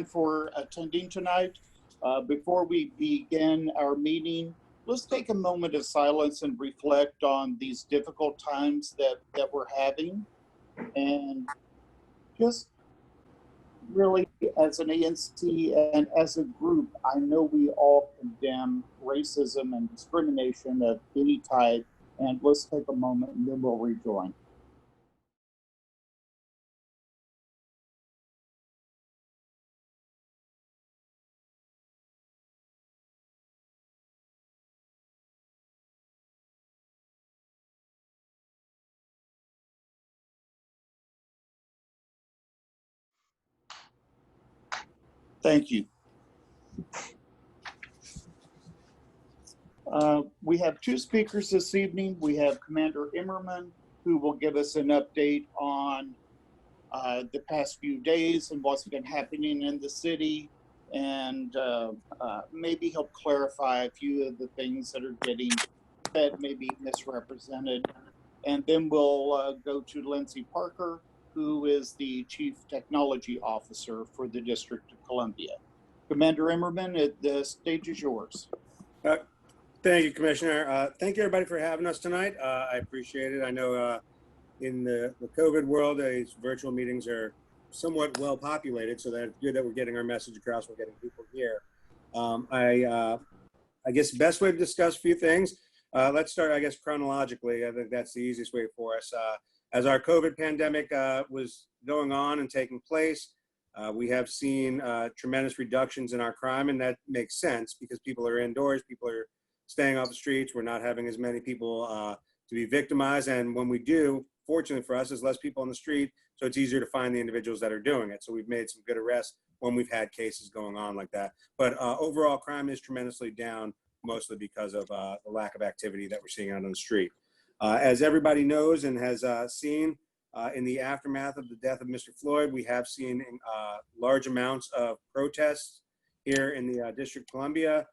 for attending tonight. Before we begin our meeting, let's take a moment of silence and reflect on these difficult times that we're having. And just really, as an ANC and as a group, I know we all condemn racism and discrimination of any type. And let's take a moment and then we'll rejoin. Thank you. We have two speakers this evening. We have Commander Emerman, who will give us an update on the past few days and what's been happening in the city. And maybe he'll clarify a few of the things that may be misrepresented. And then we'll go to Lindsey Parker, who is the Chief Technology Officer for the District of Columbia. Commander Emerman, the stage is yours. Thank you, Commissioner. Thank you, everybody, for having us tonight. I appreciate it. I know in the COVID world, these virtual meetings are somewhat well populated, so that's good that we're getting our message across. We're getting people here. I guess the best way to discuss a few things, let's start, I guess, chronologically. I think that's the easiest way for us. As our COVID pandemic was going on and taking place, we have seen tremendous reductions in our crime, and that makes sense because people are indoors, people are staying off the streets. We're not having as many people to be victimized. And when we do, fortunately for us, there's less people on the street, so it's easier to find the individuals that are doing it. So we've made some good arrests when we've had cases going on like that. But overall, crime is tremendously down, mostly because of the lack of activity that we're seeing out on the street. As everybody knows and has seen, in the aftermath of the death of Mr. Floyd, we have seen large amounts of protests here in the District of Columbia,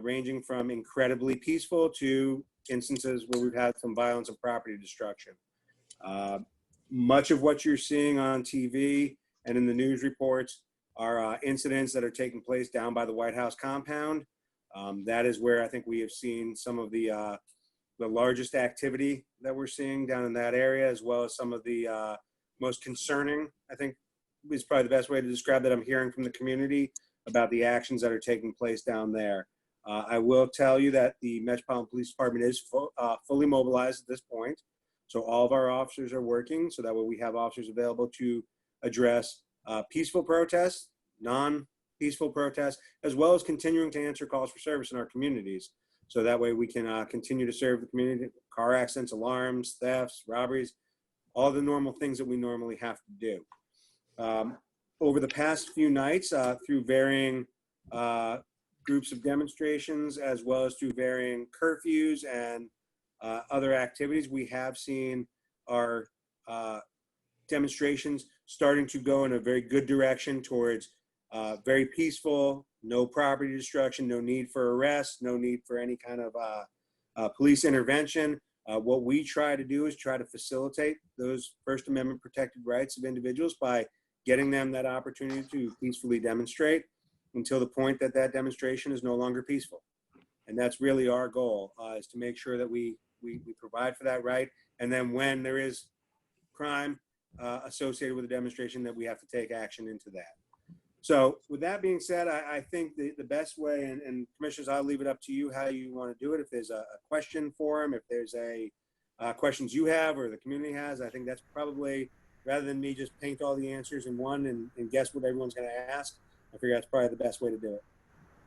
ranging from incredibly peaceful to instances where we've had some violence and property destruction. Much of what you're seeing on TV and in the news reports are incidents that are taking place down by the White House compound. That is where I think we have seen some of the largest activity that we're seeing down in that area, as well as some of the most concerning, I think is probably the best way to describe that, I'm hearing from the community about the actions that are taking place down there. I will tell you that the Metropolitan Police Department is fully mobilized at this point. So all of our officers are working, so that way we have officers available to address peaceful protests, non-peaceful protests, as well as continuing to answer calls for service in our communities. So that way we can continue to serve the community, car accidents, alarms, thefts, robberies, all the normal things that we normally have to do. Over the past few nights, through varying groups of demonstrations, as well as through varying curfews and other activities, we have seen our demonstrations starting to go in a very good direction towards very peaceful, no property destruction, no need for arrest, no need for any kind of police intervention. What we try to do is try to facilitate those First Amendment protected rights of individuals by getting them that opportunity to peacefully demonstrate until the point that that demonstration is no longer peaceful. And that's really our goal, is to make sure that we provide for that right. And then when there is crime associated with a demonstration, that we have to take action into that. So with that being said, I think the best way, and commissioners, I'll leave it up to you how you want to do it. If there's a question for them, if there's questions you have or the community has, I think that's probably, rather than me just paint all the answers in one and guess what everyone's going to ask, I figure that's probably the best way to do it.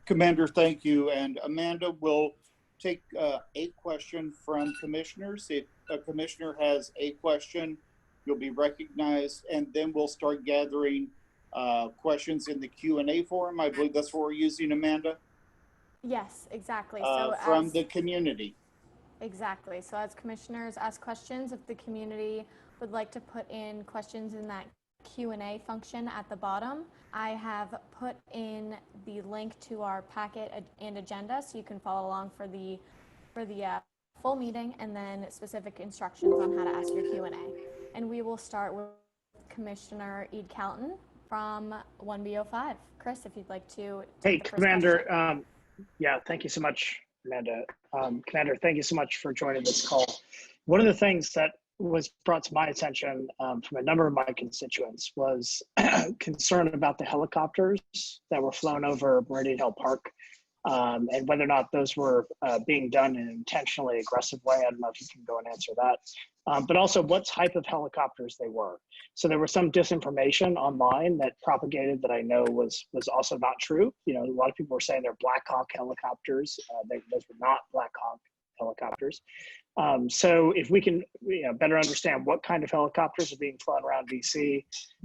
Commander, thank you. And Amanda will take a question from commissioners. If a commissioner has a question, you'll be recognized, and then we'll start gathering questions in the Q&A forum. I believe that's what we're using, Amanda? Yes, exactly. From the community. Exactly. So as commissioners ask questions, if the community would like to put in questions in that Q&A function at the bottom, I have put in the link to our packet and agenda, so you can follow along for the full meeting, and then specific instructions on how to ask your Q&A. And we will start with Commissioner Ede Calton. from 1B05. Chris, if you'd like to Hey, take the first Commander. question. Yeah, thank you so much, Amanda. Commander, thank you so much for joining this call. One of the things that was brought to my attention from a number of my constituents was concern about the helicopters that were flown over Meridian Hill Park, and whether or not those were being done in an intentionally aggressive way. I don't know if you can go and answer that. But also what type of helicopters they were. So there was some disinformation online that propagated that I know was also not true. You know, a lot of people were saying they're Black Hawk helicopters. Those were not Black Hawk helicopters. So if we can better understand what kind of helicopters are being flown around DC,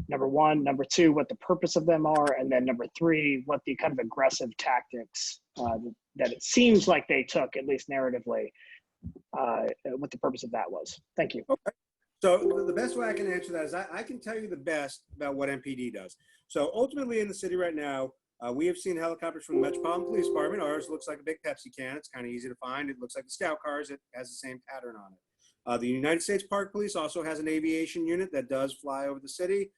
number one, number two, what the purpose of them are, and then number three, what the kind of aggressive tactics that it seems like they took, at least narratively, what the purpose of that was. Thank you. Okay. So the best way I can answer that is I can tell you the best about what MPD does. So ultimately in the city right now, we have seen helicopters from the Metropolitan Police Department. Ours looks like a big Pepsi can. It's kind of easy to find. It looks like the Scout cars. It has the same pattern on it. The United States Park Police also has an aviation unit that does fly over the city.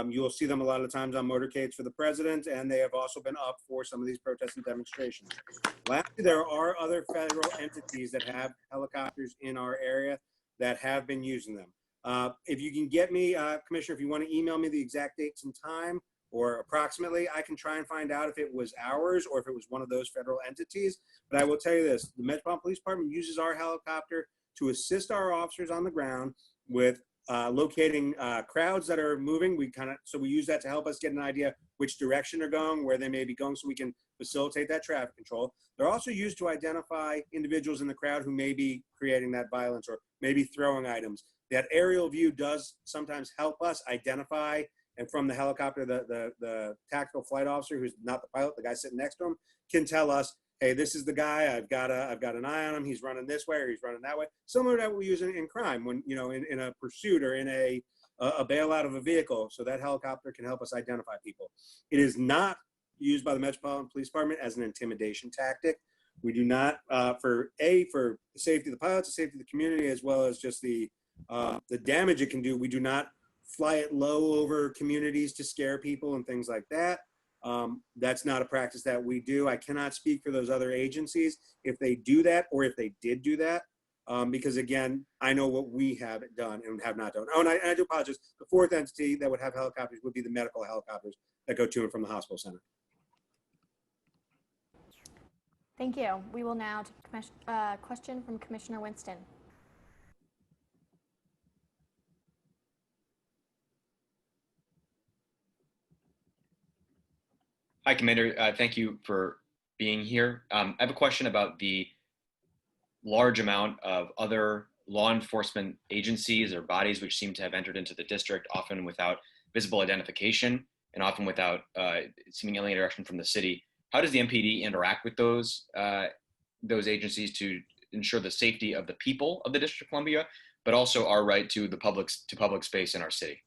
You'll see them a lot of times on motorcades for the president, and they have also been up for some of these protests and demonstrations. Lastly, there are other federal entities that have helicopters in our area that have been using them. If you can get me, Commissioner, if you want to email me the exact dates and time, or approximately, I can try and find out if it was ours or if it was one of those federal entities. But I will tell you this, the Metropolitan Police Department uses our helicopter to assist our officers on the ground with locating crowds that are moving. So we use that to help us get an idea which direction they're going, where they may be going, so we can facilitate that traffic control. They're also used to identify individuals in the crowd who may be creating that violence or maybe throwing items. That aerial view does sometimes help us identify, and from the helicopter, the tactical flight officer, who's not the pilot, the guy sitting next to him, can tell us, hey, this is the guy, I've got an eye on him, he's running this way or he's running that way. Similar to that we use in crime, when, in a pursuit or in a bailout of a vehicle. So that helicopter can help us identify people. It is not used by the Metropolitan Police Department as an intimidation tactic. We do not, for the safety of the pilots, the safety of the community, as well as just the damage it can do, we do not fly it low over communities to scare people and things like that. That's not a practice that we do. I cannot speak for those other agencies if they do that or if they did do that, because again, I know what we have done and have not done. Oh, and I do apologize. The fourth entity that would have helicopters would be the medical helicopters that go to and from the hospital center. Thank you. We will now take a question from Commissioner Winston. Hi, Commander. Thank you for being here. I have a question about the large amount of other law enforcement agencies or bodies which seem to have entered into the district, often without visible identification and often without seeming any direction from the city. How does the MPD interact with those agencies to ensure the safety of the people of the District of Columbia, but also our right to public space in our city?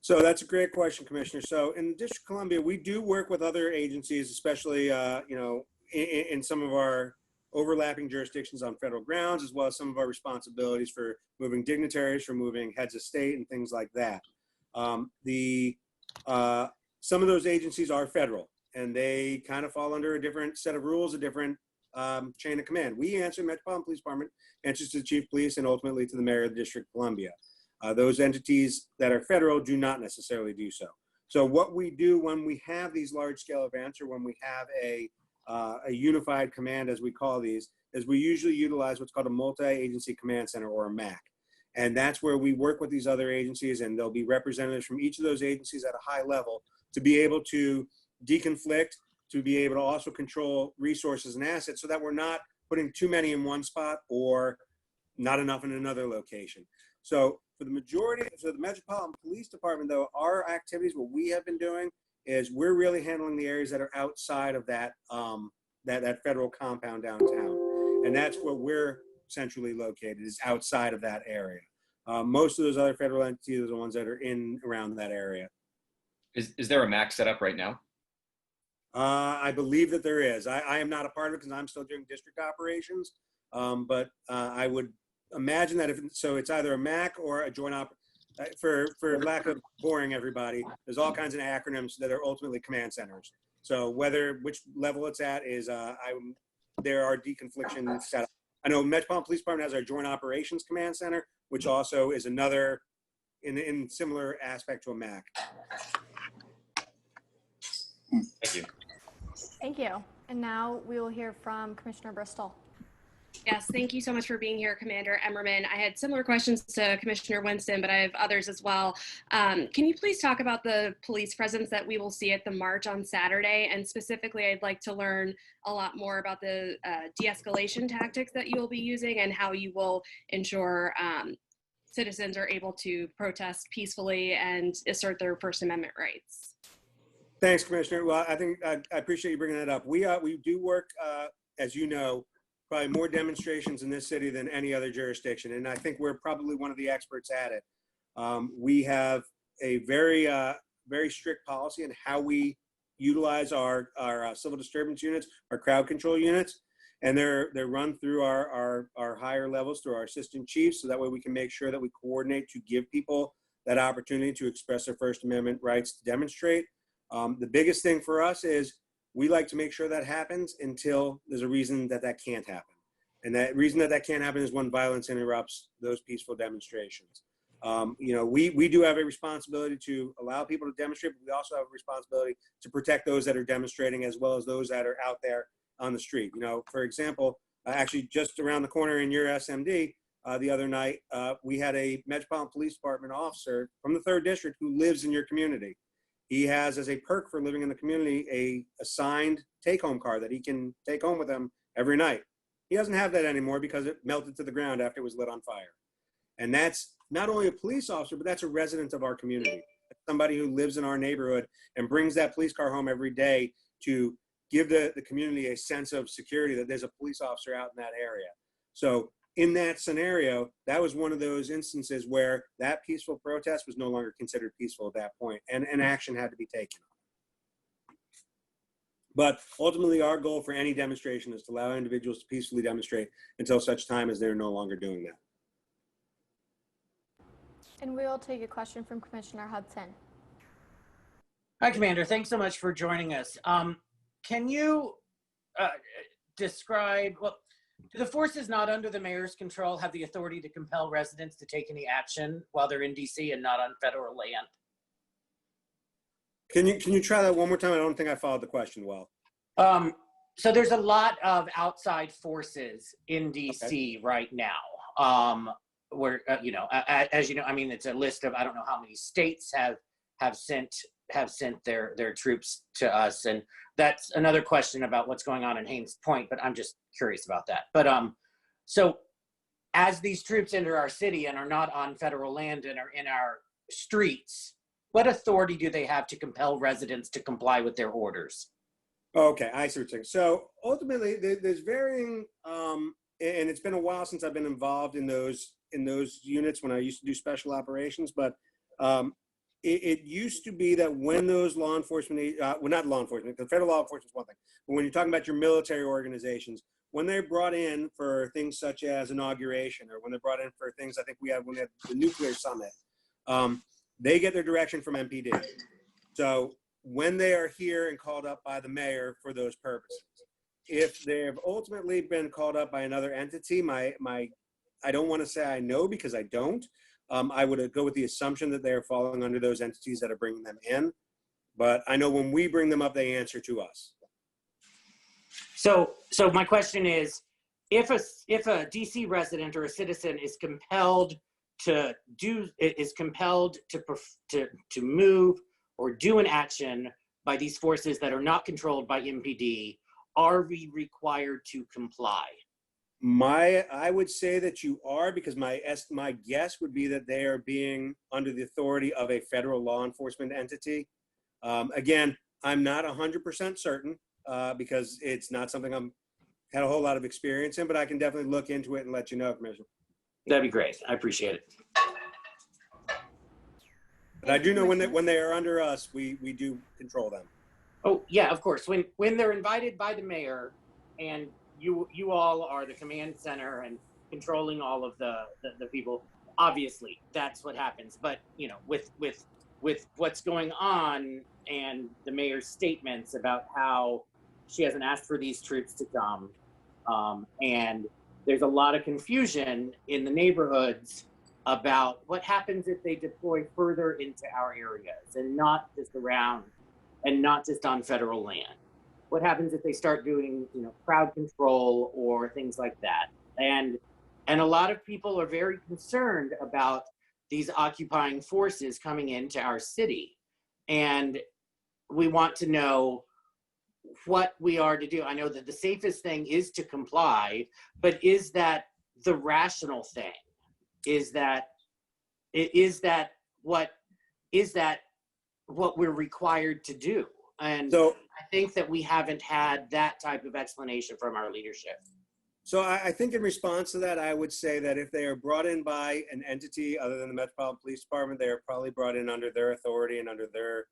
So that's a great question, Commissioner. So in the District of Columbia, we do work with other agencies, especially in some of our overlapping jurisdictions on federal grounds, as well as some of our responsibilities for moving dignitaries, for moving heads of state, and things like that. Some of those agencies are federal, and they kind of fall under a different set of rules, a different chain of command. We answer, Metropolitan Police Department answers to the Chief of Police and ultimately to the Mayor of the District of Columbia. Those entities that are federal do not necessarily do so. So what we do when we have these large-scale events, or when we have a unified command, as we call these, is we usually utilize what's called a multi-agency command center, or a MAC. And that's where we work with these other agencies, and there'll be representatives from each of those agencies at a high level to be able to deconflict, to be able to also control resources and assets, so that we're not putting too many in one spot or not enough in another location. So for the majority, so the Metropolitan Police Department, though, our activities, what we have been doing is we're really handling the areas that are outside of that that federal compound downtown, and that's where we're centrally located, is outside of that area. Most of those other federal entities are the ones that are in around that area. Is there a MAC set up right now? I believe that there is. I am not a part of it because I'm still doing district operations, but I would imagine that it's either a MAC or a joint for lack of boring everybody, there's all kinds of acronyms that are ultimately command centers. So which level it's at is, there are deconfliction set up. I know Metropolitan Police Department has our Joint Operations Command Center, which also is another in similar aspect to a MAC. Thank you. Thank you. And now we will hear from Commissioner Bristol. Yes, thank you so much for being here, Commander Emerman. I had similar questions to Commissioner Winston, but I have others as well. Can you please talk about the police presence that we will see at the march on Saturday? And specifically, I'd like to learn a lot more about the de-escalation tactics that you will be using and how you will ensure citizens are able to protest peacefully and assert their First Amendment rights. Thanks, Commissioner. Well, I think I appreciate you bringing that up. We do work, as you know, probably more demonstrations in this city than any other jurisdiction, and I think we're probably one of the experts at it. We have a very strict policy in how we utilize our civil disturbance units, our crowd control units, and they're run through our higher levels through our assistant chiefs, so that way we can make sure that we coordinate to give people that opportunity to express their First Amendment rights to demonstrate. The biggest thing for us is we like to make sure that happens until there's a reason that can't happen. And that reason that can't happen is when violence interrupts those peaceful demonstrations. We do have a responsibility to allow people to demonstrate, but we also have a responsibility to protect those that are demonstrating as well as those that are out there on the street. For example, actually just around the corner in your SMD, the other night, we had a Metropolitan Police Department officer from the 3rd District who lives in your community. He has, as a perk for living in the community, a assigned take-home car that he can take home with him every night. He doesn't have that anymore because it melted to the ground after it was lit on fire. And that's not only a police officer, but that's a resident of our community. Somebody who lives in our neighborhood and brings that police car home every day to give the community a sense of security that there's a police officer out in that area. So in that scenario, that was one of those instances where that peaceful protest was no longer considered peaceful at that point, and action had to be taken. But ultimately, our goal for any demonstration is to allow individuals to peacefully demonstrate until such time as they're no longer doing that. And we will take a question from Commissioner Hudson. Hi, Commander. Thanks so much for joining us. Can you describe, do the forces not under the mayor's control have the authority to compel residents to take any action while they're in D.C. and not on federal land? Can you try that one more time? I don't think I followed the question well. So there's a lot of outside forces in D.C. right now. Where as you know, I mean, it's a list of, I don't know how many states have sent their troops to us, and that's another question about what's going on in Haines Point, but I'm just curious about that. But so as these troops enter our city and are not on federal land and are in our streets, what authority do they have to compel residents to comply with their orders? Okay, I see what you're saying. So ultimately, there's varying, and it's been a while since I've been involved in those units when I used to do special operations, but it used to be that when those law enforcement, well, not law enforcement, because federal law enforcement is one thing, but when you're talking about your military organizations, when they're brought in for things such as inauguration, or when they're brought in for things, I think when we had the nuclear summit, they get their direction from MPD. So when they are here and called up by the mayor for those purposes, if they've ultimately been called up by another entity, I don't want to say I know because I don't. I would go with the assumption that they're falling under those entities that are bringing them in. But I know when we bring them up, they answer to us. So my question is, if a DC resident or a citizen is compelled to move or do an action by these forces that are not controlled by MPD, are we required to comply? I would say that you are, because my guess would be that they are being under the authority of a federal law enforcement entity. Again, I'm not 100% certain because it's not something I've had a whole lot of experience in, but I can definitely look into it and let you know, Commissioner. That'd be great. I appreciate it. But I do know when they are under us, we do control them. Oh yeah, of course. When they're invited by the mayor, and you all are the command center and controlling all of the people, obviously that's what happens. But with what's going on and the mayor's statements about how she hasn't asked for these troops to come, and there's a lot of confusion in the neighborhoods about what happens if they deploy further into our areas and not just around and not just on federal land. What happens if they start doing, crowd control or things like that? And a lot of people are very concerned about these occupying forces coming into our city. And we want to know what we are to do. I know that the safest thing is to comply, but is that the rational thing? Is that what we're required to do? And so I think that we haven't had that type of explanation from our leadership. So I think in response to that, I would say that if they are brought in by an entity other than the Metropolitan Police Department, they are probably brought in under their authority and under their,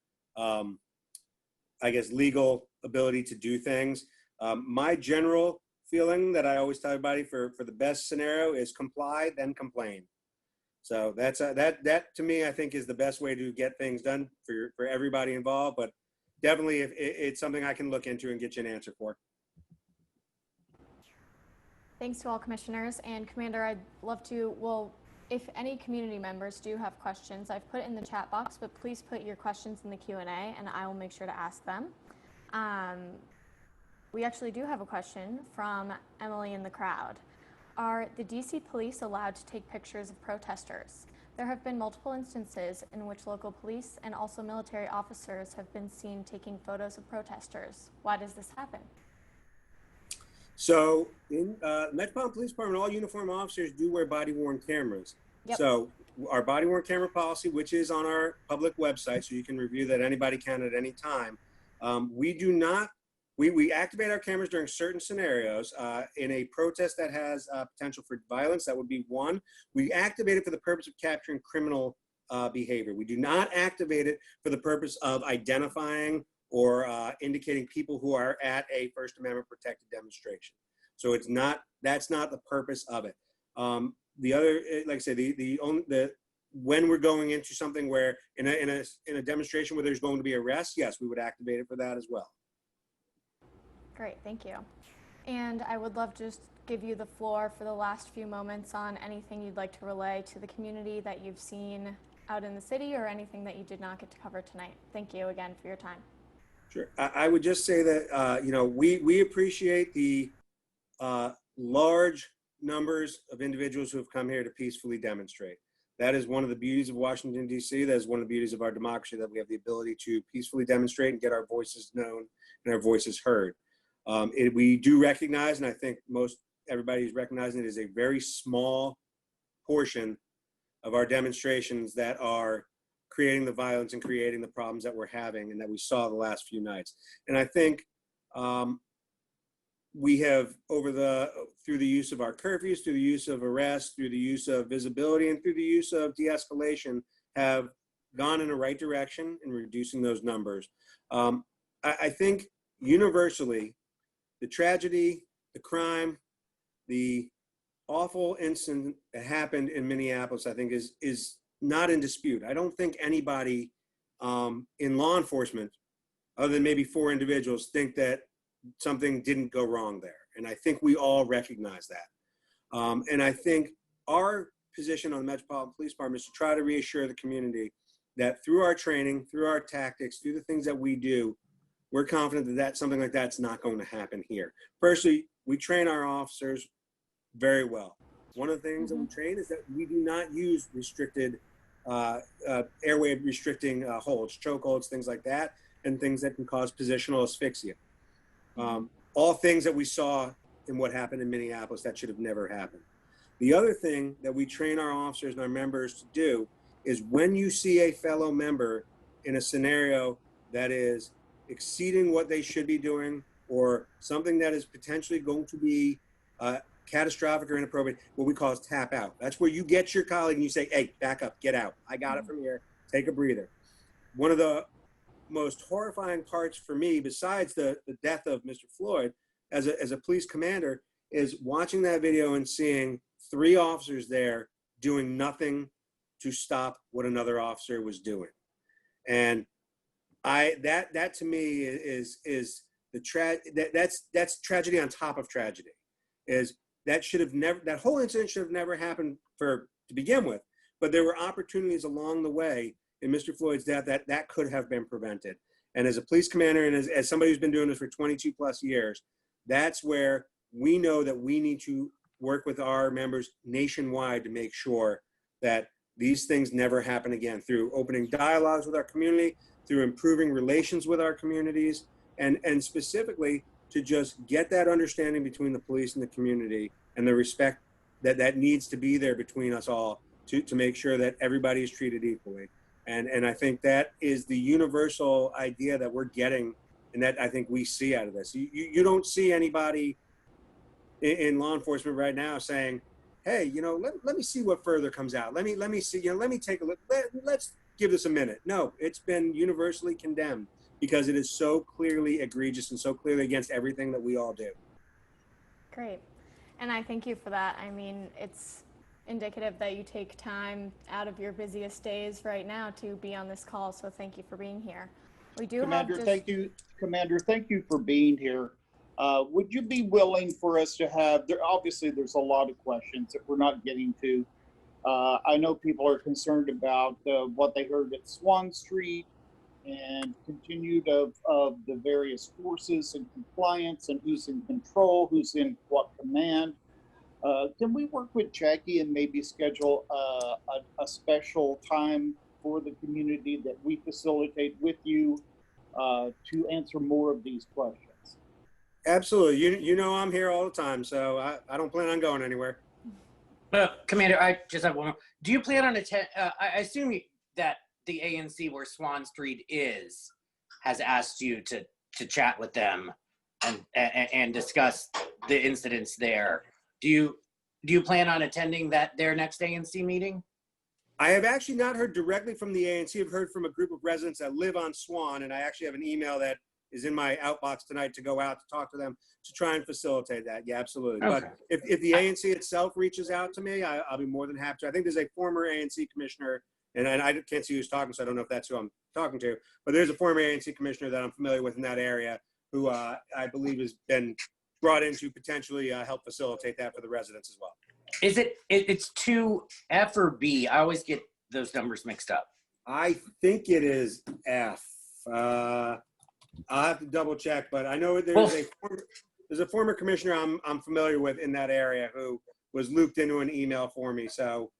legal ability to do things. My general feeling that I always tell everybody for the best scenario is comply, then complain. So that's that to me, I think, is the best way to get things done for everybody involved. But definitely, if it's something I can look into and get you an answer for. Thanks to all commissioners. And Commander, I'd love to, if any community members do have questions, I've put it in the chat box, but please put your questions in the Q&A and I will make sure to ask them. We actually do have a question from Emily in the crowd. Are the DC police allowed to take pictures of protesters? There have been multiple instances in which local police and also military officers have been seen taking photos of protesters. Why does this happen? So in Metropolitan Police Department, all uniformed officers do wear body-worn cameras. Yep. So our body-worn camera policy, which is on our public website, so you can review that, anybody can at any time. We do not, we activate our cameras during certain scenarios. In a protest that has potential for violence, that would be one. We activate it for the purpose of capturing criminal behavior. We do not activate it for the purpose of identifying or indicating people who are at a First Amendment protected demonstration. So it's not, that's not the purpose of it. The other, like I say, when we're going into something where in a demonstration where there's going to be arrests, yes, we would activate it for that as well. Great, thank you. And I would love to just give you the floor for the last few moments on anything you'd like to relay to the community that you've seen out in the city or anything that you did not get to cover tonight. Thank you again for your time. Sure. I would just say that, we appreciate the large numbers of individuals who have come here to peacefully demonstrate. That is one of the beauties of Washington, D.C. That is one of the beauties of our democracy, that we have the ability to peacefully demonstrate and get our voices known and our voices heard. We do recognize, and I think everybody's recognizing it, is a very small portion of our demonstrations that are creating the violence and creating the problems that we're having and that we saw the last few nights. And I think we have, through the use of our curfews, through the use of arrests, through the use of visibility, and through the use of de-escalation, have gone in the right direction in reducing those numbers. I think universally, the tragedy, the crime, the awful incident that happened in Minneapolis, I think is not in dispute. I don't think anybody in law enforcement, other than maybe 4 individuals, think that something didn't go wrong there. And I think we all recognize that. And I think our position on the Metropolitan Police Department is to try to reassure the community that through our training, through our tactics, through the things that we do, we're confident that something like that's not going to happen here. Firstly, we train our officers very well. One of the things that we train is that we do not use restricted airway restricting holds, chokeholds, things like that, and things that can cause positional asphyxia. All things that we saw in what happened in Minneapolis that should have never happened. The other thing that we train our officers and our members to do is when you see a fellow member in a scenario that is exceeding what they should be doing, or something that is potentially going to be catastrophic or inappropriate, what we call is tap out. That's where you get your colleague and you say, hey, back up, get out. I got it from here, take a breather. One of the most horrifying parts for me, besides the death of Mr. Floyd, as a police commander, is watching that video and seeing 3 officers there doing nothing to stop what another officer was doing. And that to me is that's tragedy on top of tragedy. That whole incident should have never happened to begin with, but there were opportunities along the way in Mr. Floyd's death that could have been prevented. And as a police commander and as somebody who's been doing this for 22 plus years, that's where we know that we need to work with our members nationwide to make sure that these things never happen again, through opening dialogues with our community, through improving relations with our communities, and specifically to just get that understanding between the police and the community, and the respect that needs to be there between us all to make sure that everybody is treated equally. And I think that is the universal idea that we're getting, and that I think we see out of this. You don't see anybody in law enforcement right now saying, hey, let me see what further comes out. Let me see, let me take a look. Let's give this a minute. No, it's been universally condemned because it is so clearly egregious and so clearly against everything that we all do. Great. And I thank you for that. I mean, it's indicative that you take time out of your busiest days right now to be on this call. So thank you for being here. We do Commander, thank you. Commander, thank you for being here. Would you be willing for us to have, obviously there's a lot of questions that we're not getting to. I know people are concerned about what they heard at Swan Street and continued of the various forces and compliance and who's in control, who's in what command. Can we work with Jackie and maybe schedule a special time for the community that we facilitate with you to answer more of these questions? Absolutely. I'm here all the time, so I don't plan on going anywhere. Commander, I just have one more. Do you plan on I assume that the ANC where Swan Street has asked you to chat with them and discuss the incidents there. Do you plan on attending their next ANC meeting? I have actually not heard directly from the ANC. I've heard from a group of residents that live on Swan, and I actually have an email that is in my outbox tonight to go out to talk to them to try and facilitate that. Yeah, absolutely. Okay. But if the ANC itself reaches out to me, I'll be more than happy to. I think there's a former ANC commissioner, and I can't see who's talking, so I don't know if that's who I'm talking to, but there's a former ANC commissioner that I'm familiar with in that area who I believe has been brought in to potentially help facilitate that for the residents as well. It's 2F or B? I always get those numbers mixed up. I think it is F. I'll have to double check, but I know there's a former commissioner I'm familiar with in that area who was looped into an email for me. So,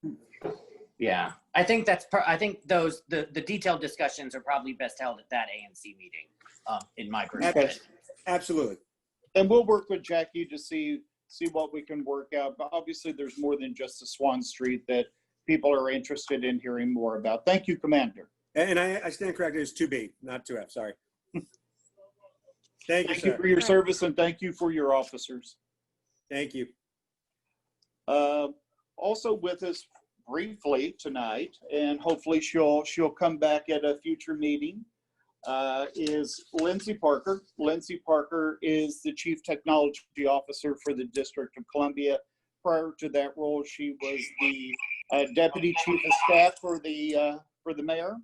yeah, I think the detailed discussions are probably best held at that ANC meeting, in my perspective. Absolutely. And we'll work with Jackie to see what we can work out. But obviously, there's more than just the Swan Street that people are interested in hearing more about. Thank you, Commander. And I stand corrected. It's 2B, not 2F. Sorry. Thank you for your service, and thank you for your officers. Thank you. Also with us briefly tonight, and hopefully she'll come back at a future meeting, is Lindsey Parker. Lindsey Parker is the Chief Technology Officer for the District of Columbia. Prior to that role, she was the Deputy Chief of Staff for the Mayor.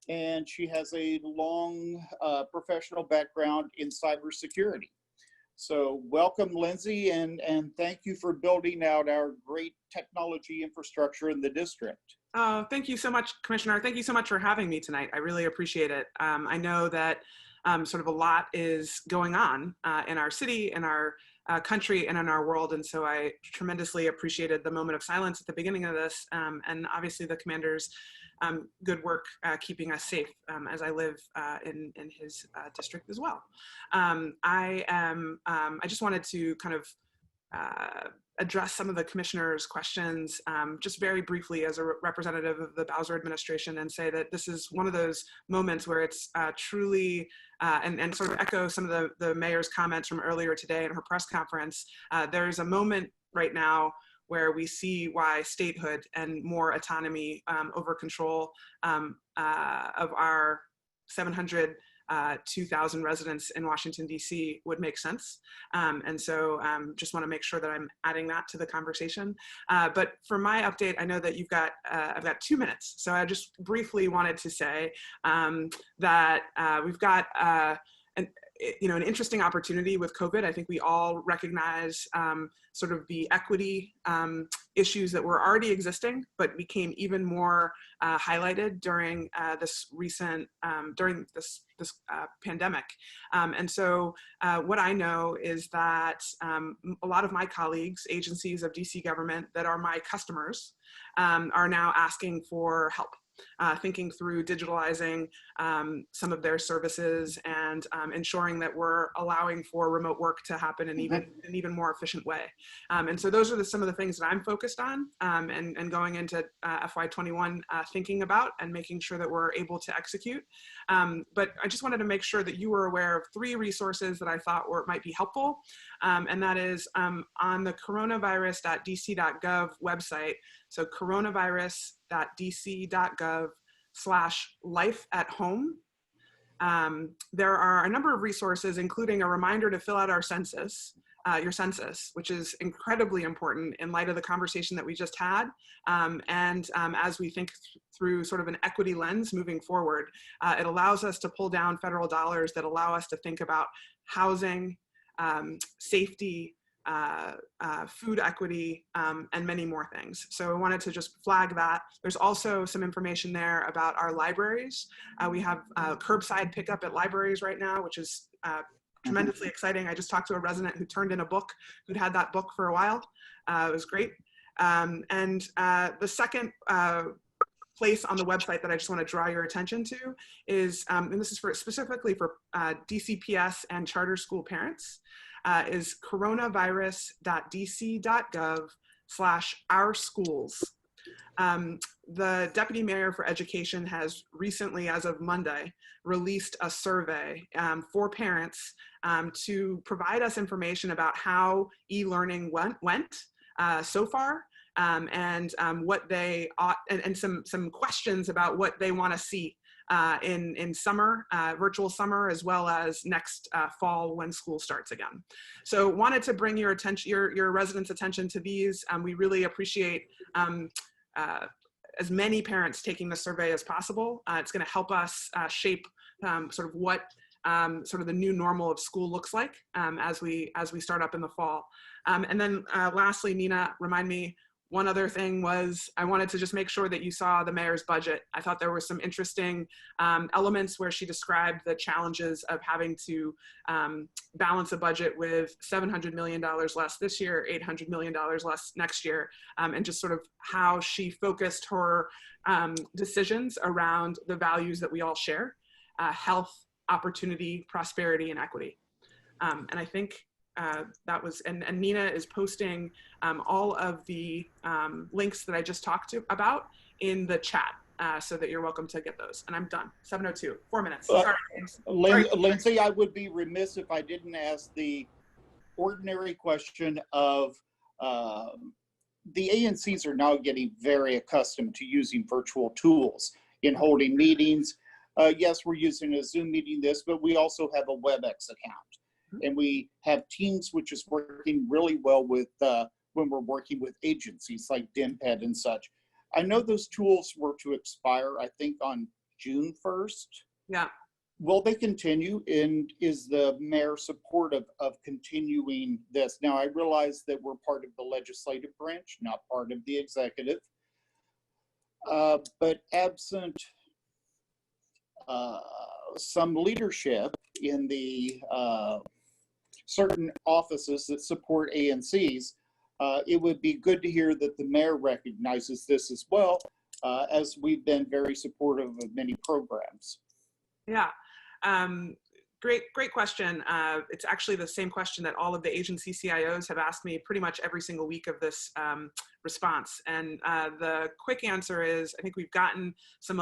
And she has a long professional background in cybersecurity. So welcome, Lindsey, and thank you for building out our great technology infrastructure in the district. Thank you so much, Commissioner. Thank you so much for having me tonight. I really appreciate it. I know that sort of a lot is going on in our city, in our country, and in our world, and so I tremendously appreciated the moment of silence at the beginning of this, and obviously the Commander's good work keeping us safe as I live in his district as well. I just wanted to kind of address some of the Commissioner's questions just very briefly as a representative of the Bowser administration, and say that this is one of those moments where it's truly, and sort of echo some of the Mayor's comments from earlier today in her press conference, there's a moment right now where we see why statehood and more autonomy over control of our 700 2,000 residents in Washington, D.C. would make sense. And so just want to make sure that I'm adding that to the conversation. But for my update, I know that I've got 2 minutes. So I just briefly wanted to say that we've got an interesting opportunity with COVID. I think we all recognize sort of the equity issues that were already existing, but became even more highlighted during this pandemic. And so what I know is that a lot of my colleagues, agencies of DC government that are my customers, are now asking for help. Thinking through digitalizing some of their services and ensuring that we're allowing for remote work to happen in an even more efficient way. And so those are some of the things that I'm focused on and going into FY21 thinking about and making sure that we're able to execute. But I just wanted to make sure that you were aware of 3 resources that I thought might be helpful. And that is on the coronavirus.dc.gov website. So coronavirus.dc.gov/life-at-home. There are a number of resources, including a reminder to fill out our census, your census, which is incredibly important in light of the conversation that we just had. And as we think through sort of an equity lens moving forward, it allows us to pull down federal dollars that allow us to think about housing, safety, food equity, and many more things. So I wanted to just flag that. There's also some information there about our libraries. We have curbside pickup at libraries right now, which is tremendously exciting. I just talked to a resident who turned in a book, who'd had that book for a while. It was great. And the second place on the website that I just want to draw your attention to is, and this is specifically for DCPS and charter school parents, is coronavirus.dc.gov/ourschools. The Deputy Mayor for Education has recently, as of Monday, released a survey for parents to provide us information about how e-learning went so far, and what they ought, and some questions about what they want to see in summer, virtual summer, as well as next fall when school starts again. So wanted to bring your attention, your residents' attention to these. We really appreciate as many parents taking the survey as possible. It's going to help us shape sort of what sort of the new normal of school looks like as we start up in the fall. And then lastly, Nina, remind me, one other thing was I wanted to just make sure that you saw the mayor's budget. I thought there were some interesting elements where she described the challenges of having to balance a budget with $700 million less this year, $800 million less next year, and just sort of how she focused her decisions around the values that we all share, health, opportunity, prosperity, and equity. And I think that was, and Nina is posting all of the links that I just talked about in the chat, so that you're welcome to get those. And I'm done. 7:02, 4 minutes. Sorry, James. Lindsey, I would be remiss if I didn't ask the ordinary question of the ANCs are now getting very accustomed to using virtual tools in holding meetings. Yes, we're using a Zoom meeting but we also have a WebEx account. And we have Teams, which is working really well with when we're working with agencies like DMPED and such. I know those tools were to expire, I think, on June 1st. Yeah. Will they continue? And is the mayor supportive of continuing this? Now, I realize that we're part of the legislative branch, not part of the executive. But absent some leadership in the certain offices that support ANCs, it would be good to hear that the mayor recognizes this as well, as we've been very supportive of many programs. Yeah, great question. It's actually the same question that all of the agency CIOs have asked me pretty much every single week of this response. And the quick answer is, I think we've gotten some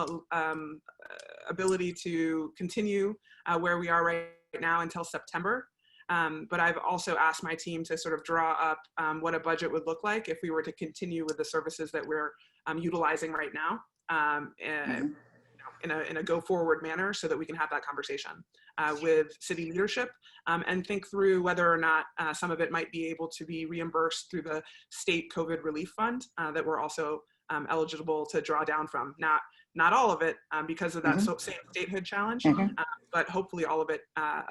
ability to continue where we are right now until September. But I've also asked my team to sort of draw up what a budget would look like if we were to continue with the services that we're utilizing right now. in a go forward manner so that we can have that conversation with city leadership and think through whether or not some of it might be able to be reimbursed through the state COVID relief fund that we're also eligible to draw down from. Not all of it because of that same statehood challenge, but hopefully all of it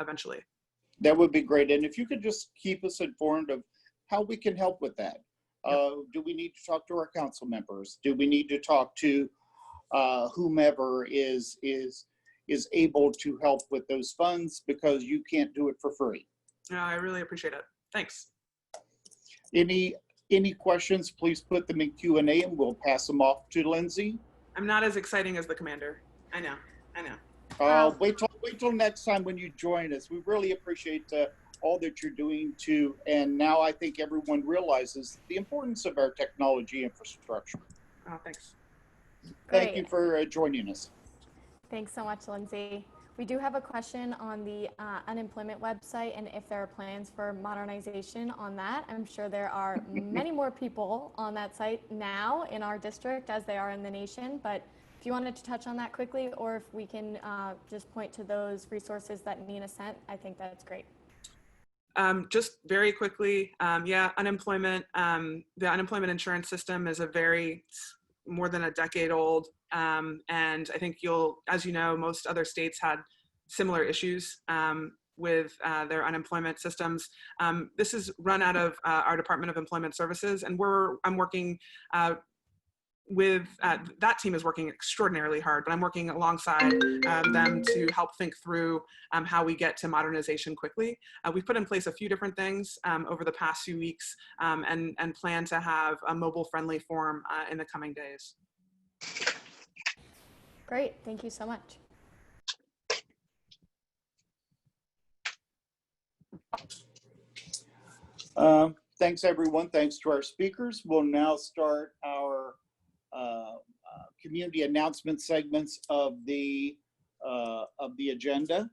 eventually. That would be great. And if you could just keep us informed of how we can help with that. Do we need to talk to our council members? Do we need to talk to whomever is able to help with those funds, because you can't do it for free? I really appreciate it. Thanks. Any questions, please put them in Q&A and we'll pass them off to Lindsey. I'm not as exciting as the commander. I know. Wait till next time when you join us. We really appreciate all that you're doing too. And now I think everyone realizes the importance of our technology infrastructure. Oh, thanks. Thank you for joining us. Thanks so much, Lindsey. We do have a question on the unemployment website, and if there are plans for modernization on that. I'm sure there are many more people on that site now in our district as they are in the nation, but if you wanted to touch on that quickly, or if we can just point to those resources that Nina sent, I think that's great. Just very quickly, unemployment. The unemployment insurance system is more than a decade old. And I think as you know, most other states had similar issues with their unemployment systems. This is run out of our Department of Employment Services, and I'm working with that team is working extraordinarily hard, but I'm working alongside them to help think through how we get to modernization quickly. We've put in place a few different things over the past few weeks and plan to have a mobile friendly form in the coming days. Great, thank you so much. Thanks everyone, thanks to our speakers. We'll now start our community announcement segments of the agenda.